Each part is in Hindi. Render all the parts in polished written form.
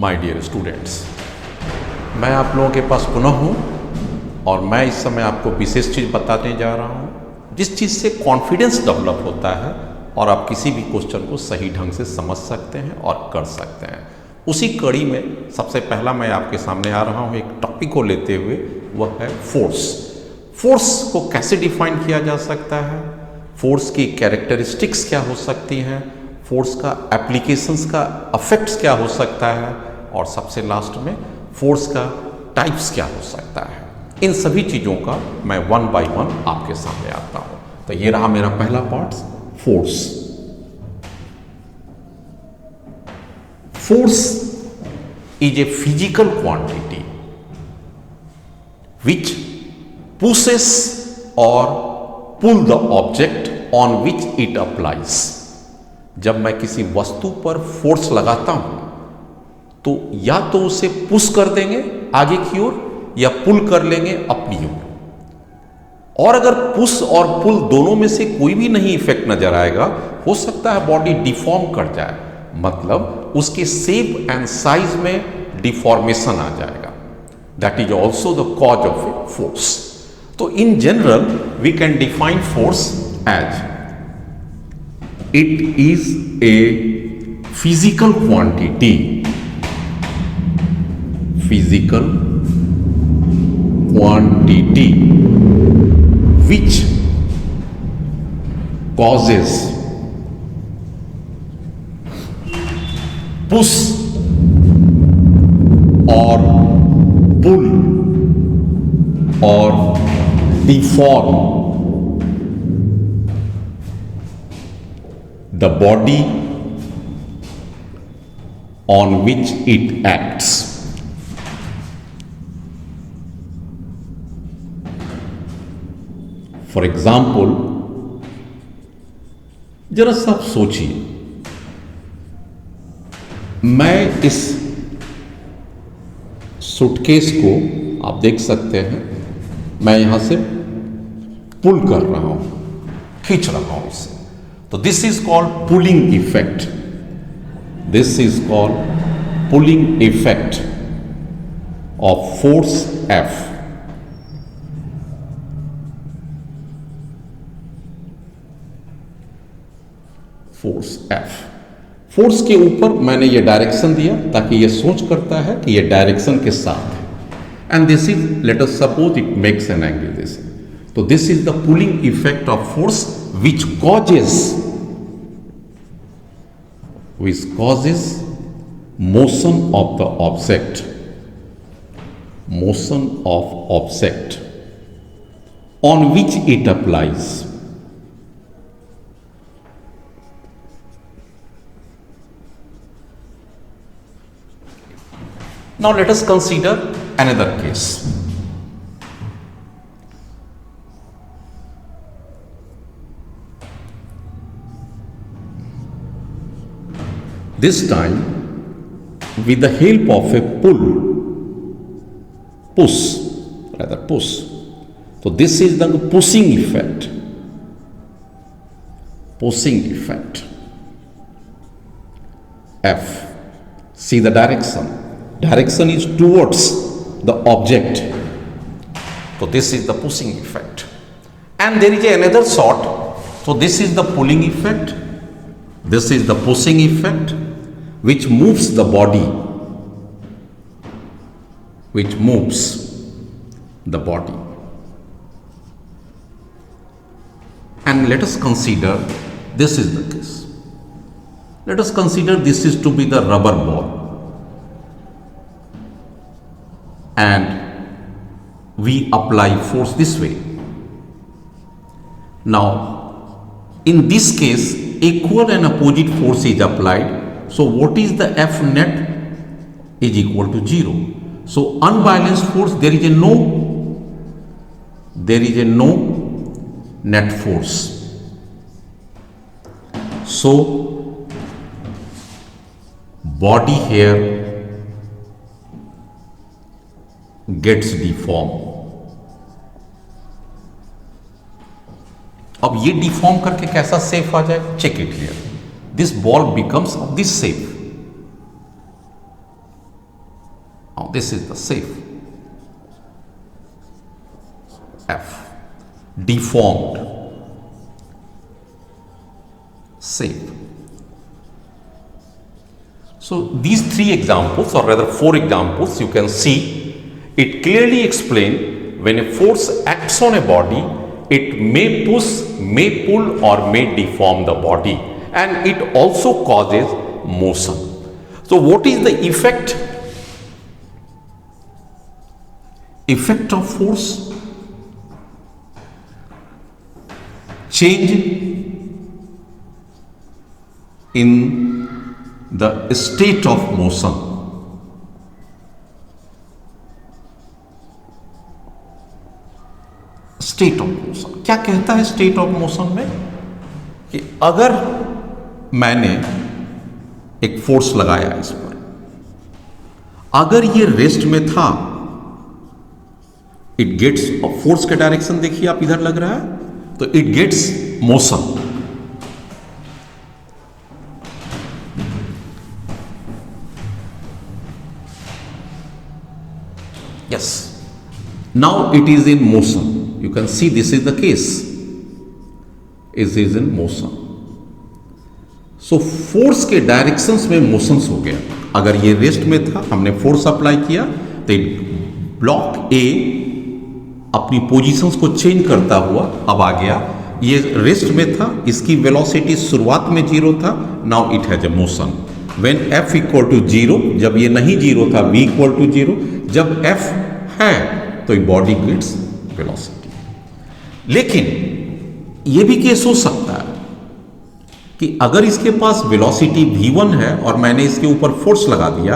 माय डियर स्टूडेंट्स, मैं आप लोगों के पास पुनः हूँ और मैं इस समय आपको विशेष चीज़ बताने जा रहा हूँ जिस चीज़ से कॉन्फिडेंस डेवलप होता है और आप किसी भी क्वेश्चन को सही ढंग से समझ सकते हैं और कर सकते हैं। उसी कड़ी में सबसे पहला मैं आपके सामने आ रहा हूँ एक टॉपिक को लेते हुए, वह है फोर्स। फोर्स को कैसे डिफाइन किया जा सकता है, फोर्स की कैरेक्टरिस्टिक्स क्या हो सकती हैं, फोर्स का एप्लीकेशंस का अफेक्ट्स क्या हो सकता है और सबसे लास्ट में फोर्स का टाइप्स क्या हो सकता है। इन सभी चीज़ों का मैं वन बाय वन आपके सामने आता हूँ। तो ये रहा मेरा पहला part, force. Force is a physical quantity which pushes or pull the object on which it applies। जब मैं किसी वस्तु पर फोर्स लगाता हूं तो या तो उसे पुश कर देंगे आगे की ओर या पुल कर लेंगे अपनी ओर। और अगर पुश और पुल दोनों में से कोई भी नहीं इफेक्ट नजर आएगा, हो सकता है बॉडी डिफॉर्म कर जाए, मतलब उसके शेप एंड साइज में डिफॉर्मेशन आ जाएगा। That is also the cause of a force. तो in general we can define force as it is a physical quantity which causes push or pull or deform the body on which it acts। For example, जरा सा सोचिए, मैं इस सूटकेस को आप देख सकते हैं, मैं यहां से पुल कर रहा हूं, खींच रहा हूं इसे, तो this is called pulling effect. This is called pulling effect of force F. Force F, force के ऊपर मैंने ये डायरेक्शन दिया ताकि ये सोच करता है कि ये डायरेक्शन के साथ है, and this is, let us suppose it makes an angle this. तो this is the pulling effect of force which causes motion of the object, on which it applies। Now let us consider another case. This time with the help of a push. So this is the pushing effect. F. See the direction. Direction is towards the object. So this is the pushing effect. And there is another sort. So this is the pulling effect. This is the pushing effect, which moves the body. And let us consider this is the case. Let us consider this is to be the rubber ball, and we apply force this way. Now in this case equal and opposite force is applied, so what is the F net is equal to 0. So unbalanced force, there is a no net force, so body here gets deformed। अब ये डिफॉर्म करके कैसा शेप आ जाए, check it here. This ball becomes of this shape, Now this is the safe. F. Deformed. Safe. So these three examples, or rather four examples, you can see it clearly explain when a force acts on a body, it may push, may pull, or may deform the body, and it also causes motion. So what is the effect? Effect of force? Change in the state of motion. State of motion क्या कहता है? स्टेट ऑफ मोशन में कि अगर मैंने एक फोर्स लगाया इस पर, अगर ये रेस्ट में था, इट गेट्स, फोर्स का डायरेक्शन देखिए आप, इधर लग रहा है, तो it gets motion. Yes, now it is in motion. You can see this is the case. It is in motion. So force के डायरेक्शंस में मोशंस हो गया. अगर ये रेस्ट में था, हमने फोर्स अप्लाई किया, तो ब्लॉक ए अपनी पोजीशंस को चेंज करता हुआ अब आ गया. ये रेस्ट में था, इसकी वेलोसिटी शुरुआत में जीरो था, now it has a motion. When F equal to zero, जब ये नहीं जीरो था, v इक्वल टू जीरो, जब f है तो बॉडी गेट्स वेलोसिटी. लेकिन यह भी केस हो सकता है कि अगर इसके पास वेलोसिटी v1 है और मैंने इसके ऊपर फोर्स लगा दिया,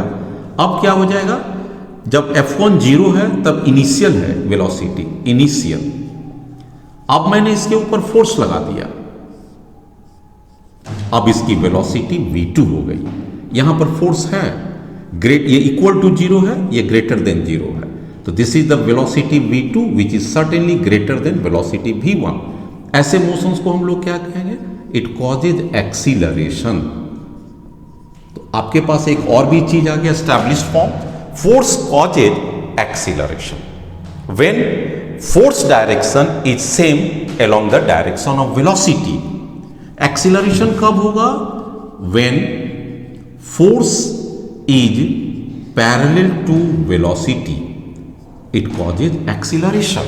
अब क्या हो जाएगा? जब f1 जीरो है तब इनिशियल है वेलोसिटी, इनिशियल. अब मैंने इसके ऊपर फोर्स लगा दिया, अब इसकी वेलोसिटी v2 हो गई. यहां पर फोर्स है, ग्रेट, ये इक्वल टू जीरो है, ये ग्रेटर देन जीरो है, तो this is the velocity v2 which is certainly greater than velocity v1. ऐसे मोशंस को हम लोग क्या कहेंगे? It causes acceleration. तो आपके पास एक और भी चीज आ गया, established form. Force causes acceleration when force direction is same along the direction of velocity. Acceleration कब होगा? When force is parallel to velocity, it causes acceleration.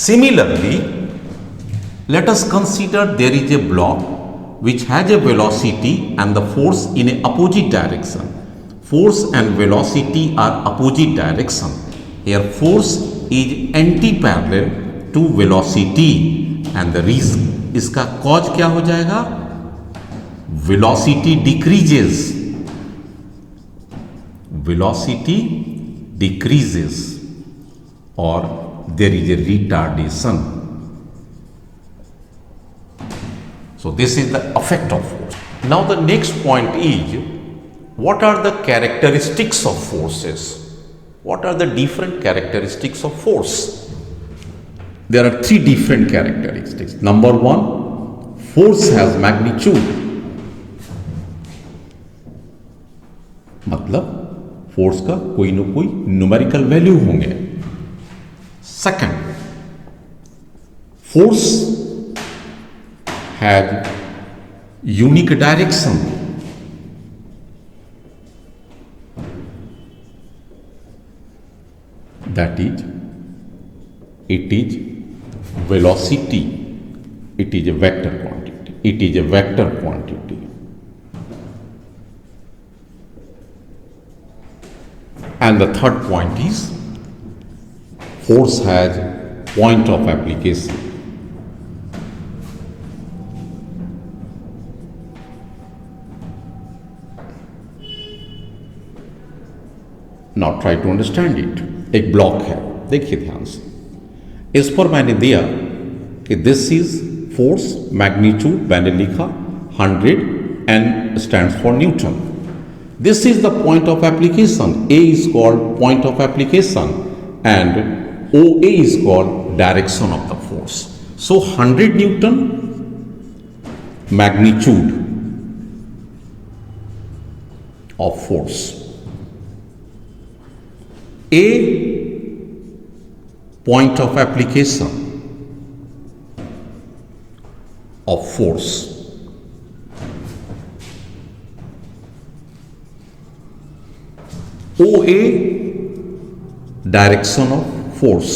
Similarly, let us consider there is a block which has a velocity and the force in a opposite direction. Force and velocity are opposite direction. Here force is anti-parallel to velocity and the reason, इसका cause क्या हो जाएगा? Velocity decreases. Velocity decreases or there is a retardation. So this is the effect of force. Now the next point is, what are the characteristics of forces? What are the different characteristics of force? There are three different characteristics. Number one, force has magnitude. मतलब फोर्स का कोई ना कोई न्यूमेरिकल वैल्यू होंगे. Second, force has unique direction. That is, it is velocity, it is a vector quantity, it is a vector quantity. And the third point is, force has point of application. Now try to understand it. एक ब्लॉक है, देखिए ध्यान से. इस पर मैंने दिया कि दिस इज फोर्स मैग्नीट्यूड, मैंने लिखा 100 and stands for Newton. This is the point of application. A is called point of application and OA is called direction of the force. So 100 Newton magnitude of force. A point of application of force. OA direction of force.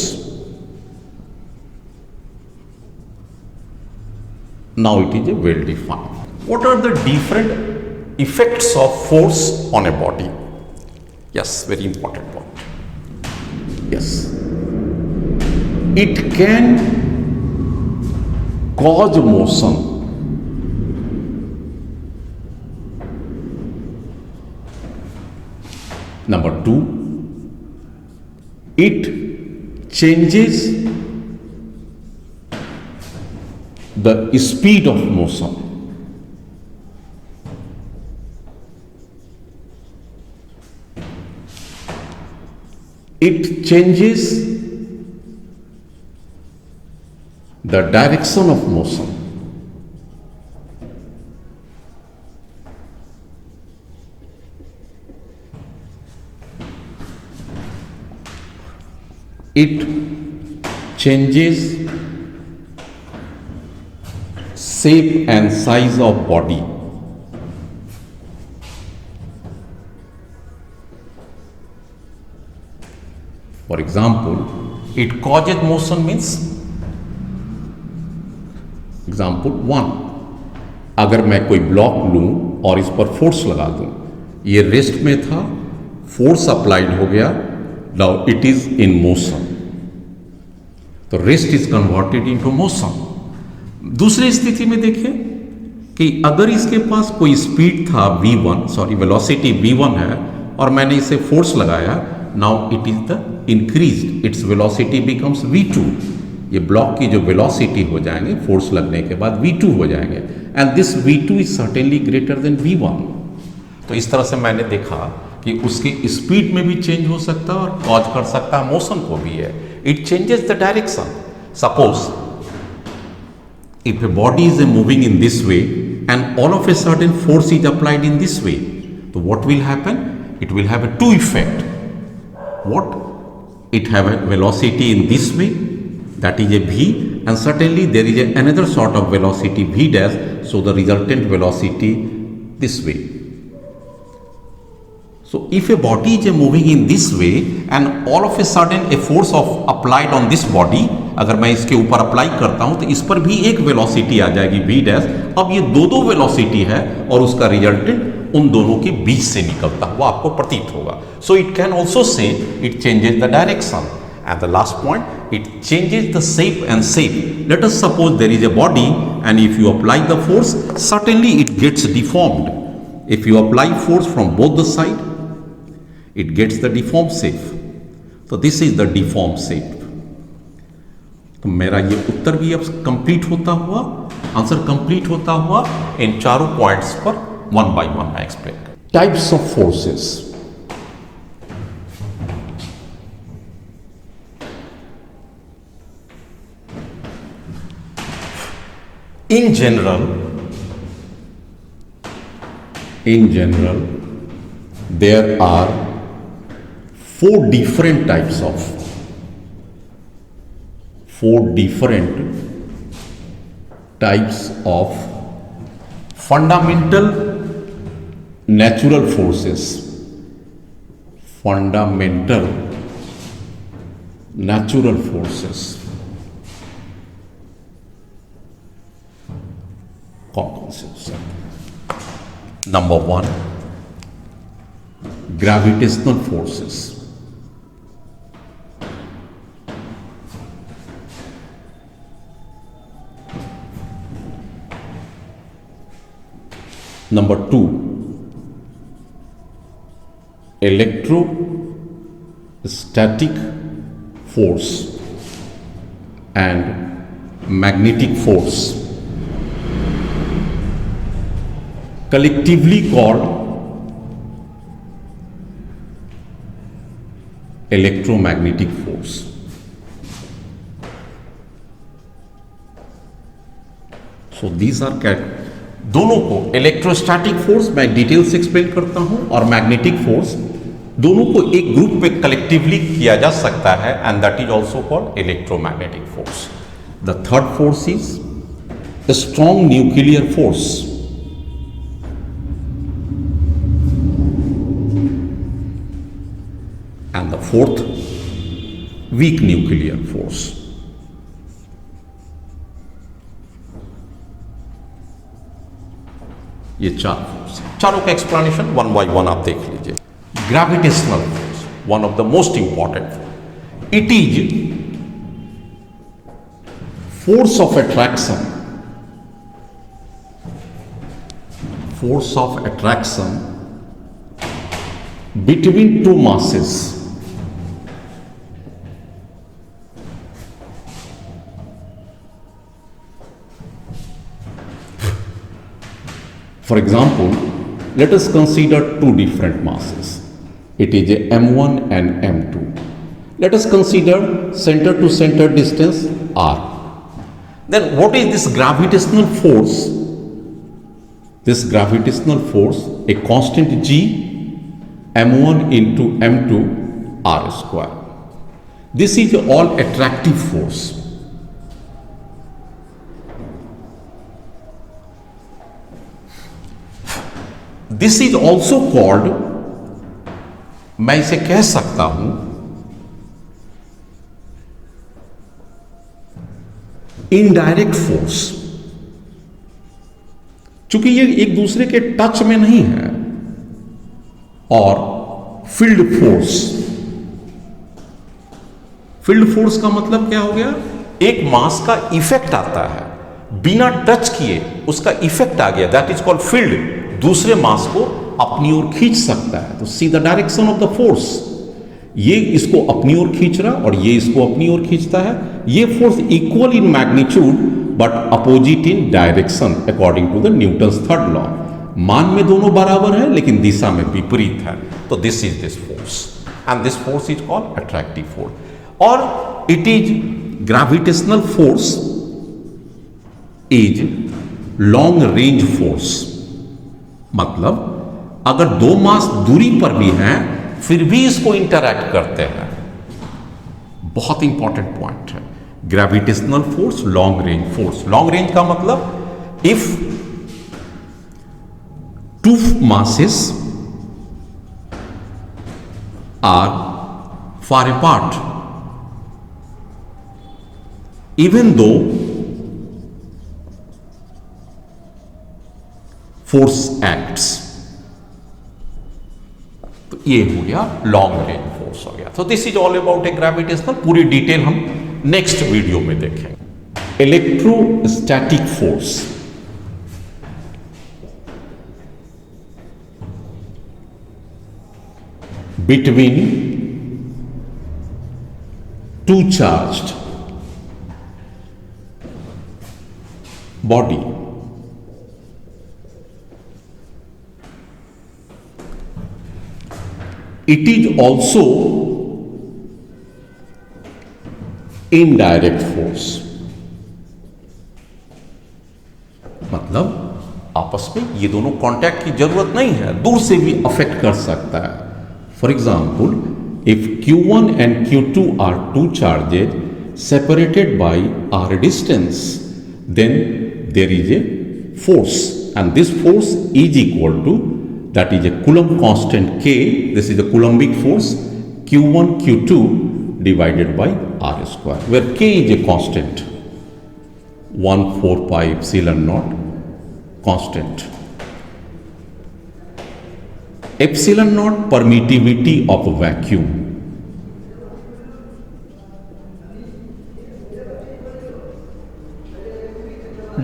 Now it is a well defined. What are the different effects of force on a body? Yes, very important point. Yes, it can cause motion. Number two, it changes the speed of motion. It changes the direction of motion. It changes shape and size of body. For example, it causes motion means example 1, अगर मैं कोई ब्लॉक लूं और इस पर फोर्स लगा दूं, ये रेस्ट में था, फोर्स अप्लाइड हो गया, now it is in motion, तो rest is converted into motion. दूसरी स्थिति में देखें कि अगर इसके पास कोई स्पीड था वेलोसिटी v1 है और मैंने इसे फोर्स लगाया, now it is the increased, its velocity becomes v2। ये ब्लॉक की जो वेलोसिटी हो जाएंगे फोर्स लगने के बाद v2 हो जाएंगे, and this v2 is certainly greater than v1। तो इस तरह से मैंने देखा कि उसकी स्पीड में भी चेंज हो सकता है और कॉज कर सकता है मोशन को भी है। It changes the direction. Suppose if a body is moving in this way and all of a sudden force is applied in this way, तो what will happen? It will have a two effect. What? It have a velocity in this way, that is a v, and certainly there is another sort of velocity v dash, so the resultant velocity this way. So if a body is moving in this way and all of a sudden a force of applied on this body, अगर मैं इसके ऊपर अप्लाई करता हूं तो इस पर भी एक वेलोसिटी आ जाएगी v डैश। अब ये दो वेलोसिटी है और उसका रिजल्टेंट उन दोनों के बीच से निकलता हुआ आपको प्रतीत होगा। So it can also say it changes the direction. And the last point, it changes the shape and shape. Let us suppose there is a body and if you apply the force, certainly it gets deformed. If you apply force from both the side, it gets the deformed shape. So this is the deformed shape. तो मेरा ये उत्तर भी अब कंप्लीट होता हुआ, आंसर कंप्लीट होता हुआ इन चारों पॉइंट्स पर वन बाय वन मैं एक्सप्लेन कर। Types of forces. In general, there are four different types of fundamental natural forces. Fundamental natural forces. कौन से? Number 1, gravitational forces. Number 2, electrostatic force and magnetic force, collectively called electromagnetic force. So these are दोनों को इलेक्ट्रोस्टैटिक फोर्स मैं डिटेल से एक्सप्लेन करता हूं और मैग्नेटिक फोर्स दोनों को एक ग्रुप में कलेक्टिवली किया जा सकता है, and that is also called electromagnetic force. The third force is a strong nuclear force. And the fourth, weak nuclear force. ये चार फोर्स हैं। चारों का एक्सप्लेनेशन वन बाय वन आप देख लीजिए। Gravitational force, one of the most important. It is force of attraction, force of attraction between two masses. For example, let us consider two different masses. It is a m1 and m2. Let us consider center to center distance r. Then what is this gravitational force? This gravitational force, a constant g, m1 into m2 r square. This is all attractive force. This is also called, मैं इसे कह सकता हूं, इनडायरेक्ट फोर्स। चूंकि ये एक दूसरे के टच में नहीं है। और फील्ड फोर्स, फील्ड फोर्स का मतलब क्या हो गया? एक मास का इफेक्ट आता है, बिना टच किए उसका इफेक्ट आ गया, दैट इज कॉल्ड फील्ड। दूसरे मास को अपनी ओर खींच सकता है। तो see the direction of the force, ये इसको अपनी ओर खींच रहा और ये इसको अपनी ओर खींचता है। ये force equal in magnitude but opposite in direction according to the Newton's third law. मान में दोनों बराबर है लेकिन दिशा में विपरीत है। तो this is this force, and this force is called attractive force. और it is gravitational force is long range force. मतलब अगर दो मास दूरी पर भी हैं फिर भी इसको इंटरैक्ट करते हैं। बहुत इंपॉर्टेंट पॉइंट है। Gravitational force, long range force. Long range का मतलब if two masses are far apart, even though force acts, तो ये हो गया लॉन्ग रेंज फोर्स हो गया। तो this is all about A gravitational. पूरी डिटेल हम नेक्स्ट वीडियो में देखेंगे। Electrostatic force, between two charged body. It is also indirect force. मतलब आपस में ये दोनों कांटेक्ट की जरूरत नहीं है, दूर से भी अफेक्ट कर सकता है। For example, if Q1 and Q2 are two charges separated by r distance, then there is a force, and this force is equal to, that is a Coulomb constant K. This is the Coulombic force, Q1 Q2 divided by r square, where K is a constant, 1/4 pi epsilon naught constant. Epsilon naught permittivity of a vacuum.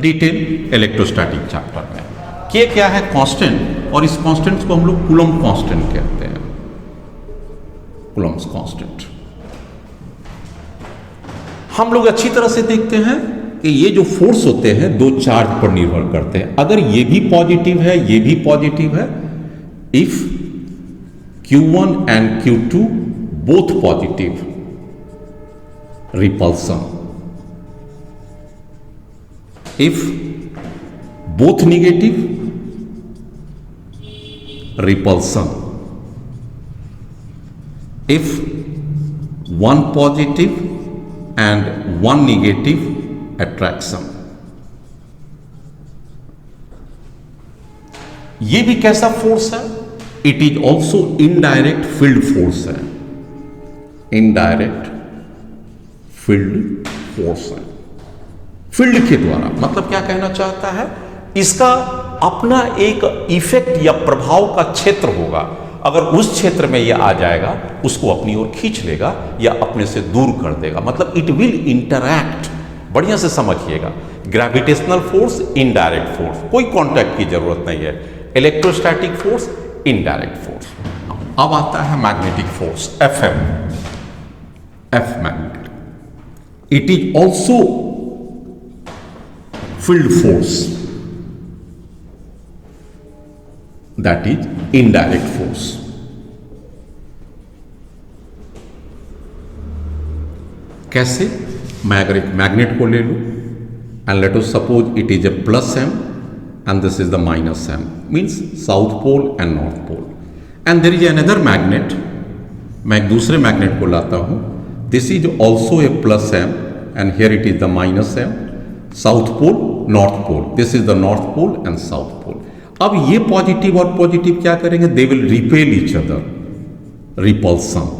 Detail electrostatic chapter में। K क्या है? कांस्टेंट, और इस कांस्टेंट को हम लोग कूलम्ब कांस्टेंट कहते हैं। कूलम्ब्स कांस्टेंट हम लोग अच्छी तरह से देखते हैं कि ये जो फोर्स होते हैं दो चार्ज पर निर्भर करते हैं। अगर ये भी पॉजिटिव है, ये भी पॉजिटिव है, if Q1 and Q2 both positive, repulsion. If both negative, repulsion. if one positive and one negative attraction. ये भी कैसा फोर्स है? It is also indirect field force है, इनडायरेक्ट फील्ड फोर्स है, फील्ड के द्वारा। मतलब क्या कहना चाहता है, इसका अपना एक इफेक्ट या प्रभाव का क्षेत्र होगा। अगर उस क्षेत्र में यह आ जाएगा, उसको अपनी ओर खींच लेगा या अपने से दूर कर देगा। मतलब इट विल इंटरैक्ट। बढ़िया से समझिएगा, ग्रेविटेशनल फोर्स इनडायरेक्ट फोर्स, कोई कांटेक्ट की जरूरत नहीं है। Electrostatic force indirect force. अब आता है magnetic force, FM, F magnetic. It is also field force, that is indirect force. कैसे? मैं अगर एक मैग्नेट को ले लूं and let us suppose it is a plus M and this is the minus M, means south pole and north pole, and there is another magnet, मैं एक दूसरे मैग्नेट को लाता हूं, this is also a plus M and here it is the minus M, south pole north pole, this is the north pole and south pole। अब ये पॉजिटिव और पॉजिटिव क्या करेंगे? they will repel each other, repulsion।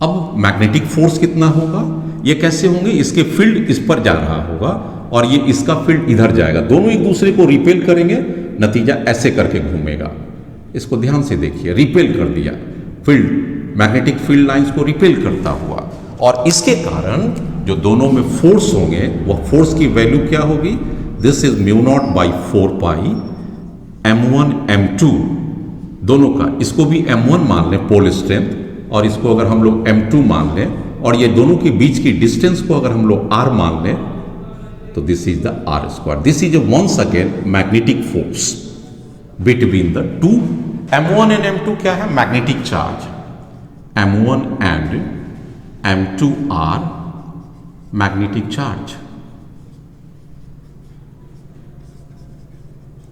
अब मैग्नेटिक फोर्स कितना होगा? ये कैसे होंगे? इसके फील्ड इस पर जा रहा होगा और ये इसका फील्ड इधर जाएगा, दोनों एक दूसरे को रिपेल करेंगे, नतीजा ऐसे करके घूमेगा। इसको ध्यान से देखिए, रिपेल कर दिया, फील्ड, मैग्नेटिक फील्ड लाइंस को रिपेल करता हुआ, और इसके कारण जो दोनों में फोर्स होंगे, वह फोर्स की वैल्यू क्या होगी? This is mu naught by 4 pi M1 M2 दोनों का। इसको भी M1 मान लें पोल स्ट्रेंथ, और इसको अगर हम लोग M2 मान लें, और ये दोनों के बीच की डिस्टेंस को अगर हम लोग R मान लें, तो this is the R square. This is once again magnetic force between the two. M1 and M2 क्या है? Magnetic charge. M1 and M2 are magnetic charge.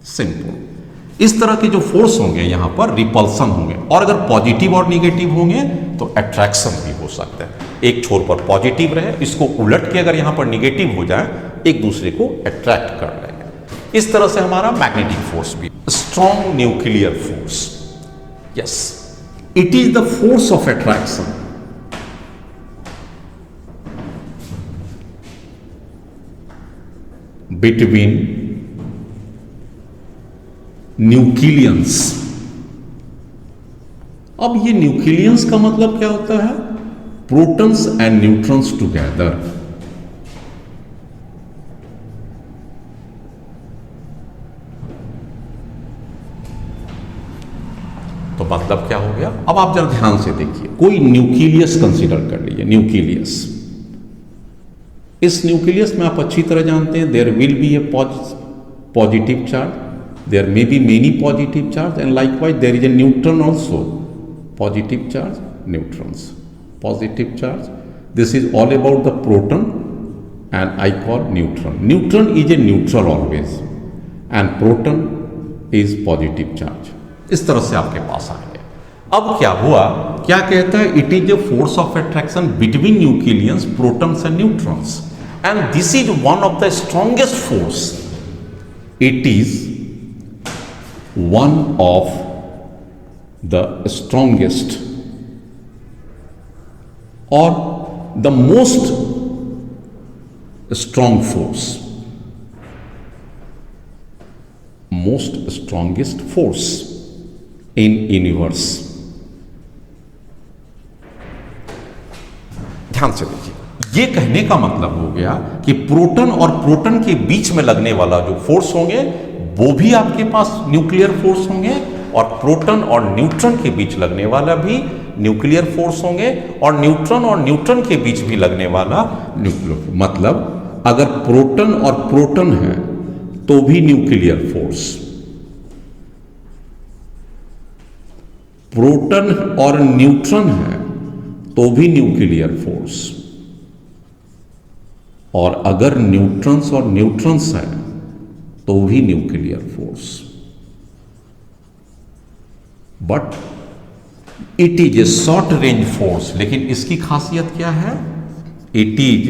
Simple. इस तरह के जो फोर्स होंगे यहां पर रिपल्सन होंगे, और अगर पॉजिटिव और निगेटिव होंगे तो अट्रैक्शन भी हो सकता है। एक छोर पर पॉजिटिव रहे, इसको उलट के अगर यहां पर निगेटिव हो जाए, एक दूसरे को अट्रैक्ट कर लेंगे। इस तरह से हमारा मैग्नेटिक फोर्स भी। Strong nuclear force, yes, it is the force of attraction between nucleons. अब ये न्यूक्लियंस का मतलब क्या होता है? Protons and neutrons together. तो मतलब क्या हो गया? अब आप जरा ध्यान से देखिए, कोई न्यूक्लियस कंसीडर कर लीजिए, न्यूक्लियस। इस न्यूक्लियस में आप अच्छी तरह जानते हैं there will be a positive charge, there may be many positive charge, and likewise there is a neutron also, positive charge, neutrons, positive charge. This is all about the proton and I call neutron. Neutron is a neutral always and proton is positive charge. इस तरह से आपके पास आएंगे। अब क्या हुआ? क्या कहता है? It is a force of attraction between nucleons, protons and neutrons, and this is one of the strongest force. It is one of the strongest or the most strong force, most strongest force in universe। ध्यान से देखिए, ये कहने का मतलब हो गया कि प्रोटॉन और प्रोटॉन के बीच में लगने वाला जो फोर्स होंगे वो भी आपके पास न्यूक्लियर फोर्स होंगे, और प्रोटॉन और न्यूट्रॉन के बीच लगने वाला भी न्यूक्लियर फोर्स होंगे, और न्यूट्रॉन के बीच भी लगने वाला न्यूक्लियर। मतलब अगर प्रोटॉन और प्रोटॉन है तो भी न्यूक्लियर फोर्स, प्रोटॉन और न्यूट्रॉन है तो भी न्यूक्लियर फोर्स, और अगर न्यूट्रॉन्स और न्यूट्रॉन्स है तो भी nuclear force. But it is a short range force, लेकिन इसकी खासियत क्या है? It is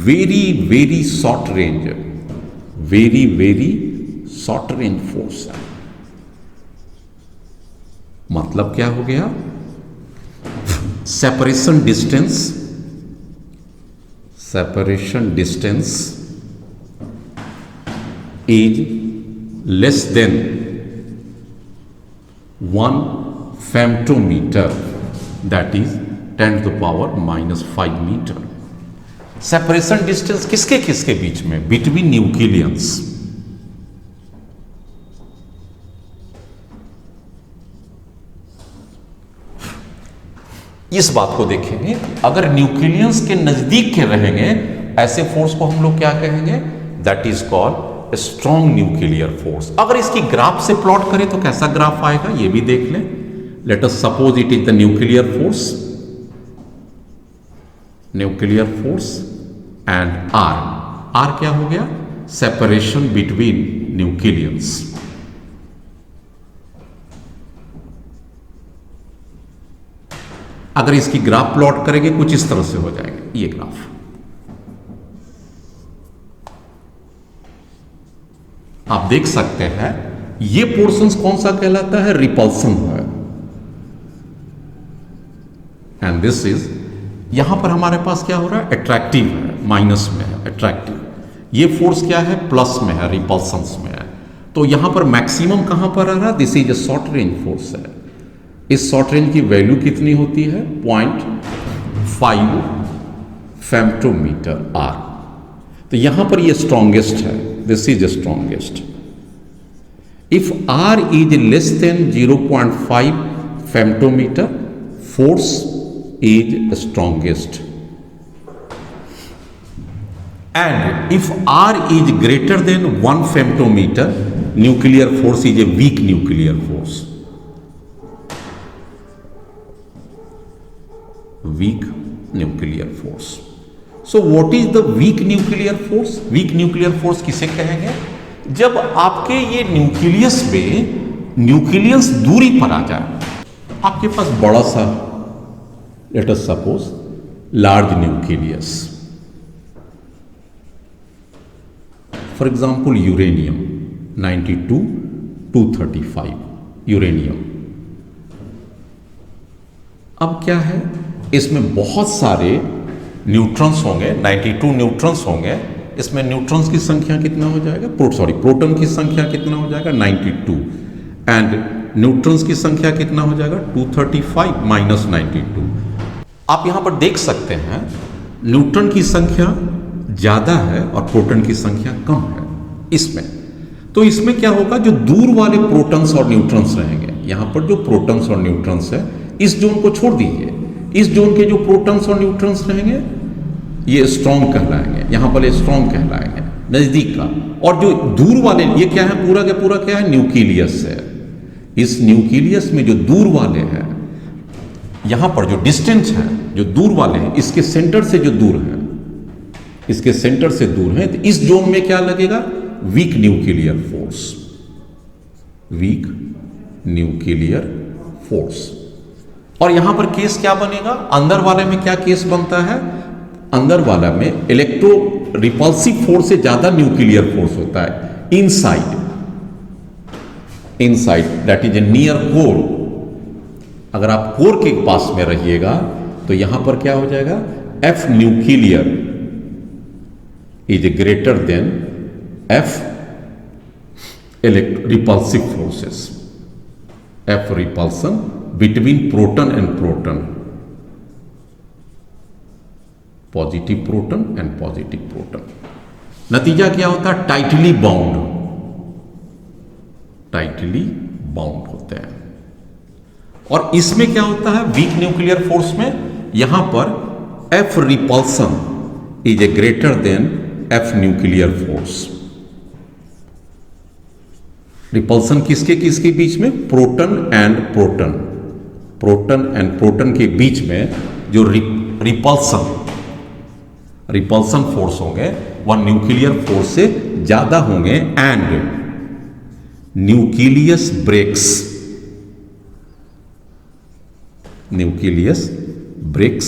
very very short range, very very short range force है। मतलब क्या हो गया? Separation distance is less than 1 femtometer, that is 10 to the power -5 मीटर। सेपरेशन डिस्टेंस किसके किसके बीच में? Between nucleons. इस बात को देखेंगे, अगर न्यूक्लियंस के नजदीक के रहेंगे ऐसे फोर्स को हम लोग क्या कहेंगे? That is called strong nuclear force. अगर इसकी ग्राफ से प्लॉट करें तो कैसा ग्राफ आएगा ये भी देख लें। Let us suppose it is the nuclear force and R क्या हो गया? Separation between nucleons. अगर इसकी ग्राफ प्लॉट करेंगे कुछ इस तरह से हो जाएगा ये ग्राफ। आप देख सकते हैं ये पोर्शंस कौन सा कहलाता है? रिपल्सन है। एंड दिस इज, यहां पर हमारे पास क्या हो रहा है? अट्रैक्टिव है, माइनस में है अट्रैक्टिव। ये फोर्स क्या है? प्लस में है, रिपल्सन्स में है। तो यहां पर मैक्सिमम कहां पर आ रहा है? This is a short range force है। इस शॉर्ट रेंज की वैल्यू कितनी होती है? 0.5 फेम्टोमीटर आर। तो यहां पर ये स्ट्रॉन्गेस्ट है, this is strongest. If R is less than 0.5 femtometre, force is strongest. And if R is greater than 1 femtometre, nuclear force is a weak nuclear force. Weak nuclear force. So what is the weak nuclear force? Weak nuclear force किसे कहेंगे? जब आपके ये न्यूक्लियस में न्यूक्लियस दूरी पर आ जाए, आपके पास बड़ा सा, late us suppose large nucleus, for example uranium 92-235 uranium. अब क्या है? इसमें बहुत सारे न्यूट्रॉन्स होंगे, 92 न्यूट्रॉन्स होंगे। इसमें न्यूट्रॉन्स की संख्या कितना हो जाएगा? प्रोटॉन की संख्या कितना हो जाएगा? 92। एंड न्यूट्रॉन्स की संख्या कितना हो जाएगा? 235 माइनस 92। आप यहां पर देख सकते हैं न्यूट्रॉन की संख्या ज्यादा है और प्रोटॉन की संख्या कम है इसमें। तो इसमें क्या होगा? जो दूर वाले प्रोटॉन्स और न्यूट्रॉन्स रहेंगे, यहां पर जो प्रोटॉन्स और न्यूट्रॉन्स है, इस जोन को छोड़ दीजिए। इस जोन के जो प्रोटॉन्स और न्यूट्रॉन्स रहेंगे ये स्ट्रॉन्ग कहलाएंगे, यहां पर स्ट्रॉन्ग कहलाएंगे नजदीक का। और जो दूर वाले, ये क्या है? पूरा का पूरा क्या है? न्यूक्लियस है। इस न्यूक्लियस में जो दूर वाले हैं, यहां पर जो डिस्टेंस है, जो दूर वाले हैं, इसके सेंटर से जो दूर है, इसके सेंटर से दूर है, तो इस जोन में क्या लगेगा? Week nuclear force. Weak nuclear force. और यहां पर केस क्या बनेगा? अंदर वाले में क्या केस बनता है? अंदर वाला में इलेक्ट्रो रिपल्सिव फोर्स से ज्यादा न्यूक्लियर फोर्स होता है inside that is a near core. अगर आप कोर के पास में रहिएगा तो यहां पर क्या हो जाएगा? F nuclear is greater then F repulsive forces. F repulsion between proton and proton, positive proton and positive proton. नतीजा क्या होता है? टाइटली बाउंड होते हैं। और इसमें क्या होता है? वीक न्यूक्लियर फोर्स में यहां पर F repulsion is a greater then F nuclear force. Repulsion किसके किसके बीच में? प्रोटॉन एंड प्रोटॉन के बीच में जो रिपल्सन फोर्स होंगे वह न्यूक्लियर फोर्स से ज्यादा होंगे। And nucleus breaks nucleus breaks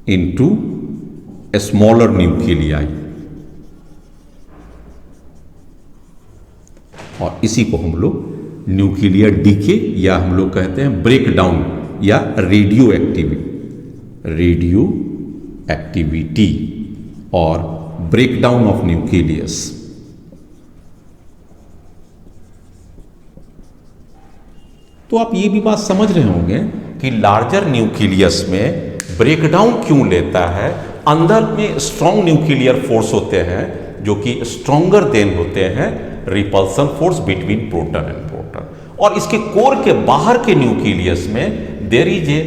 into a smaller nuclei, और इसी को हम लोग न्यूक्लियर डीके या हम लोग कहते हैं ब्रेक डाउन या रेडियो एक्टिविटी और ब्रेक डाउन ऑफ न्यूक्लियस। तो आप ये भी बात समझ रहे होंगे कि लार्जर न्यूक्लियस में ब्रेकडाउन क्यों लेता है। अंदर में स्ट्रॉन्ग न्यूक्लियर फोर्स होते हैं जो कि स्ट्रॉन्गर देन होते हैं repulsion force between proton and proton, और इसके कोर के बाहर के न्यूक्लियस में there is a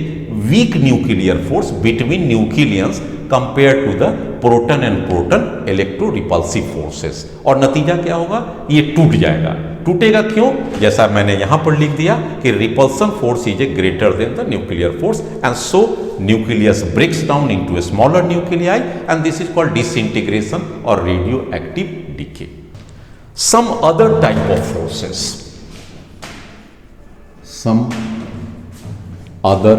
weak nuclear force between nucleons compare to the proton and proton electro repulsive forces, और नतीजा क्या होगा, ये टूट जाएगा। टूटेगा क्यों, जैसा मैंने यहां पर लिख दिया कि repulsion force is a greater than the nuclear force, and so nucleus breaks down into a smaller nuclei, and this is called disintegration और radioactive decay. Some other type of forces, some other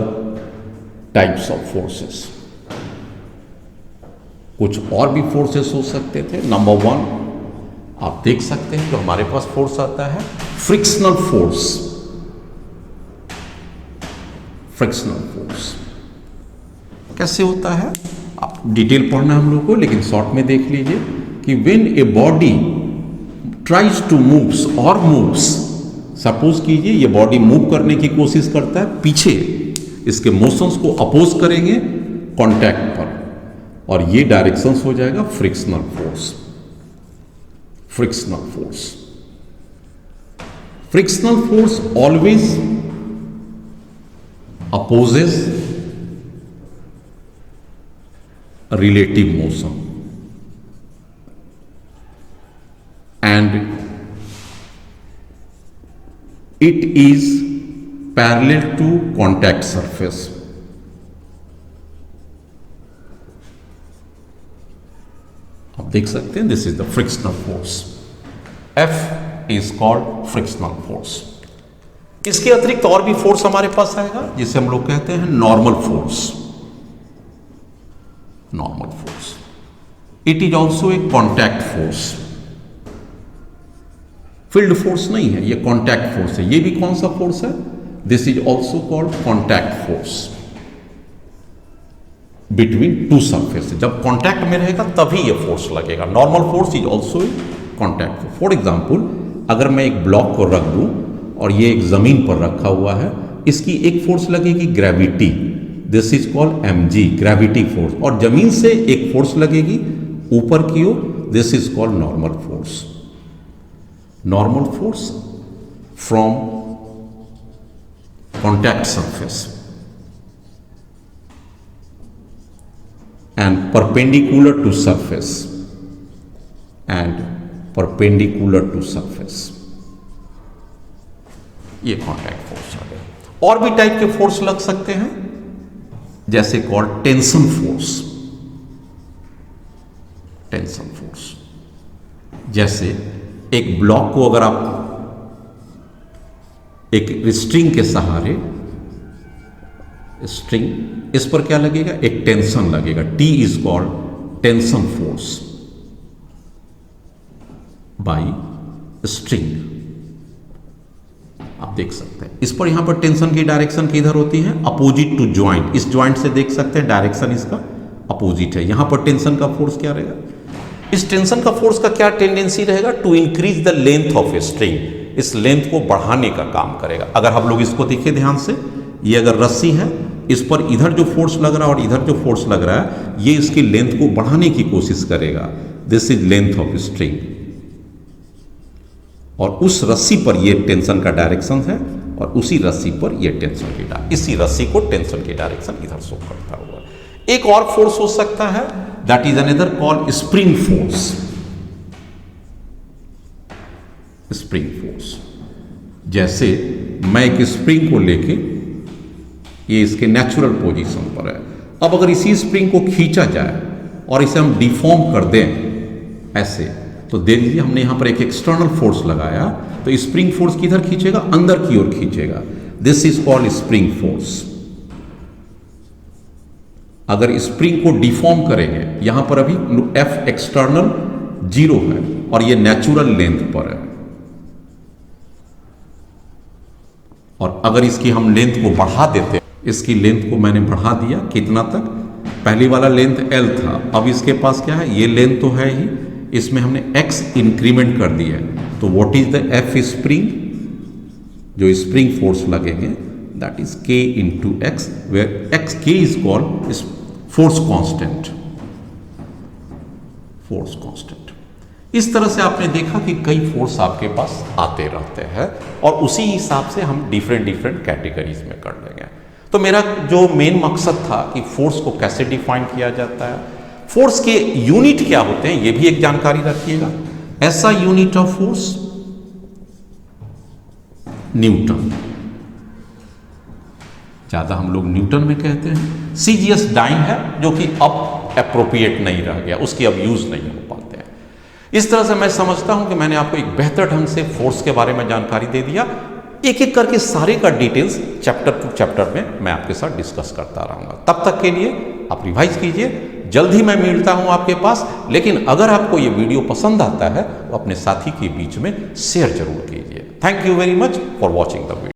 types of forces, कुछ और भी फोर्सेस हो सकते थे। नंबर 1 आप देख सकते हैं जो हमारे पास फोर्स आता है फ्रिक्शनल फोर्स। फ्रिक्शनल फोर्स कैसे होता है, आप डिटेल पढ़ना है हम लोग को, लेकिन शॉर्ट में देख लीजिए कि when a body tries to moves और मूव्स, सपोज कीजिए ये बॉडी मूव करने की कोशिश करता है, पीछे इसके मोशंस को अपोज करेंगे कांटेक्ट पर, और ये डायरेक्शंस हो जाएगा frictional force. Frictional force, frictional force always opposes relative motion and it is parallel to contact surface. आप देख सकते हैं this is the frictional force, F is called frictional force. इसके अतिरिक्त और भी फोर्स हमारे पास आएगा जिसे हम लोग कहते हैं normal force. Normal force, it is also a contact force. Field force नहीं है, ये कॉन्टैक्ट फोर्स है। ये भी कौन सा फोर्स है, this is also called contact force between two surface. जब कॉन्टैक्ट में रहेगा तभी ये फोर्स लगेगा। Normal force is also a contact force. For example, अगर मैं एक ब्लॉक को रख दूं और ये एक जमीन पर रखा हुआ है, इसकी एक फोर्स लगेगी gravity, this is called mg, gravity force, और जमीन से एक फोर्स लगेगी ऊपर की ओर, this is called normal force. Normal force from contact surface and perpendicular to surface and perpendicular to surface, ये कॉन्टैक्ट फोर्स आ गया। और भी टाइप के फोर्स लग सकते हैं, जैसे called tension force. Tension force, जैसे एक ब्लॉक को अगर आप एक स्ट्रिंग के सहारे, स्ट्रिंग, इस पर क्या लगेगा, एक टेंशन लगेगा, T is called tension force by string. आप देख सकते हैं इस पर, यहां पर टेंशन की डायरेक्शन किधर होती है, अपोजिट टू ज्वाइंट। इस ज्वाइंट से देख सकते हैं डायरेक्शन इसका अपोजिट है। यहां पर टेंशन का फोर्स क्या रहेगा, इस टेंशन का फोर्स का क्या टेंडेंसी रहेगा, to increase the length of a string, इस लेंथ को बढ़ाने का काम करेगा। अगर हम लोग इसको देखें ध्यान से, ये अगर रस्सी है, इस पर इधर जो फोर्स लग रहा है और इधर जो फोर्स लग रहा है, ये इसकी लेंथ को बढ़ाने की कोशिश करेगा, this is length of string. और उस रस्सी पर ये टेंशन का डायरेक्शन है और उसी रस्सी पर ये टेंशन की डायरेक्शन, इसी रस्सी को टेंशन की डायरेक्शन इधर शो करता हुआ। एक और फोर्स हो सकता है, that is another called spring force. Spring force, जैसे मैं एक स्प्रिंग को लेके, ये इसके नेचुरल पोजीशन पर है, अब अगर इसी स्प्रिंग को खींचा जाए और इसे हम डिफॉर्म कर दें ऐसे, तो देख लीजिए हमने यहां पर एक एक्सटर्नल फोर्स लगाया, तो स्प्रिंग फोर्स किधर खींचेगा, अंदर की ओर खींचेगा, this is called spring force. अगर स्प्रिंग को डिफॉर्म करेंगे, यहां पर अभी एफ एक्सटर्नल 0 है और ये नेचुरल लेंथ पर है, और अगर इसकी हम लेंथ को बढ़ा देते, इसकी लेंथ को मैंने बढ़ा दिया कितना तक, पहली वाला लेंथ L था, अब इसके पास क्या है, ये लेंथ तो है ही, इसमें हमने x इंक्रीमेंट कर दिया है, तो what is the F spring, जो स्प्रिंग फोर्स लगेंगे that is K into x, where x K is called force constant, force constant. इस तरह से आपने देखा कि कई फोर्स आपके पास आते रहते हैं और उसी हिसाब से हम डिफरेंट कैटेगरीज में कर लेंगे। तो मेरा जो मेन मकसद था कि फोर्स को कैसे डिफाइन किया जाता है, फोर्स के यूनिट क्या होते हैं, ये भी एक जानकारी रखिएगा। ऐसा यूनिट ऑफ फोर्स न्यूटन, ज्यादा हम लोग न्यूटन में कहते हैं। सीजीएस डाइन है जो कि अब एप्रोप्रिएट नहीं रह गया, उसकी अब यूज नहीं हो पाते हैं। इस तरह से मैं समझता हूं कि मैंने आपको एक बेहतर ढंग से फोर्स के बारे में जानकारी दे दिया। एक एक करके सारे का डिटेल्स चैप्टर टू चैप्टर में मैं आपके साथ डिस्कस करता रहूंगा। तब तक के लिए आप रिवाइज कीजिए, जल्द ही मैं मिलता हूं आपके पास। लेकिन अगर आपको ये वीडियो पसंद आता है तो अपने साथी के बीच में शेयर जरूर कीजिए। Thank you very much for watching the video.